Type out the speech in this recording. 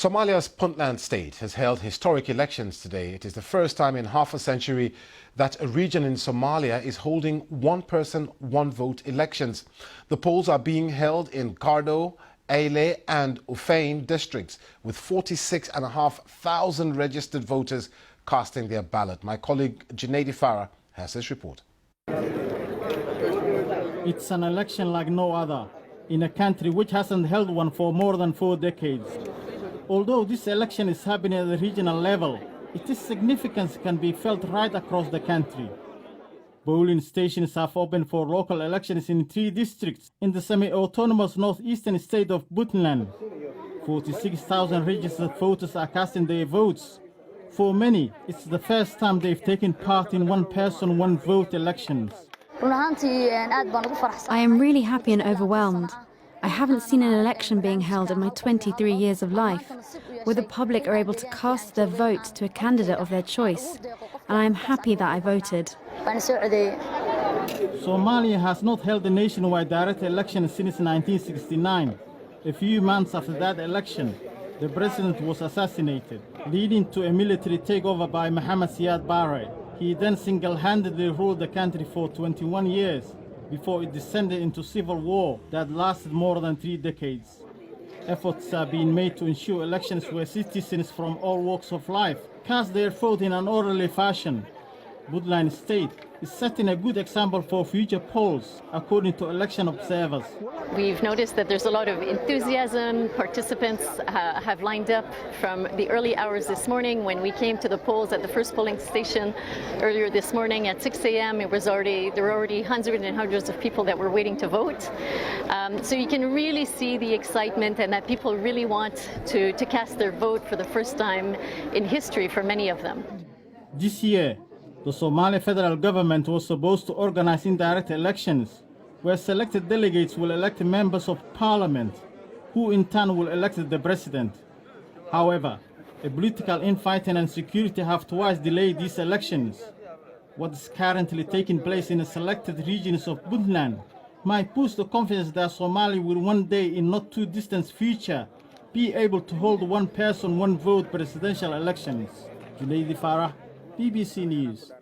Somalia's Puntland state has held historic elections today. It is the first time in half a century that a region in Somalia is holding one-person, one-vote elections. The polls are being held in Gardo, Aile and Ufane districts, with 46,500 registered voters casting their ballot. My colleague Junaidi Farah has this report. It's an election like no other in a country which hasn't held one for more than 4 decades. Although this election is happening at the regional level, its significance can be felt right across the country. Polling stations have opened for local elections in 3 districts in the semi-autonomous northeastern state of Puntland. 46,000 registered voters are casting their votes. For many, it's the first time they've taken part in one-person, one-vote elections. I am really happy and overwhelmed. I haven't seen an election being held in my 23 years of life, where the public are able to cast their vote to a candidate of their choice, and I am happy that I voted. Somalia has not held a nationwide direct election since 1969. A few months after that election, the president was assassinated, leading to a military takeover by Mohamed Siad Barre. He then single-handedly ruled the country for 21 years before it descended into civil war that lasted more than 3 decades. Efforts are being made to ensure elections where citizens from all walks of life cast their vote in an orderly fashion. Puntland State is setting a good example for future polls, according to election observers. We've noticed that there's a lot of enthusiasm. Participants have lined up from the early hours this morning. When we came to the polls at the first polling station earlier this morning at 6 a.m., there were already hundreds and hundreds of people that were waiting to vote. So you can really see the excitement and that people really want to cast their vote for the first time in history for many of them. This year, the Somali federal government was supposed to organize indirect elections, where selected delegates will elect members of parliament, who in turn will elect the president. However, a political infighting and security have twice delayed these elections. What is currently taking place in the selected regions of Puntland might boost the confidence that Somalia will one day in not too distant future be able to hold one-person, one-vote presidential elections. Junaidi Farah, BBC News.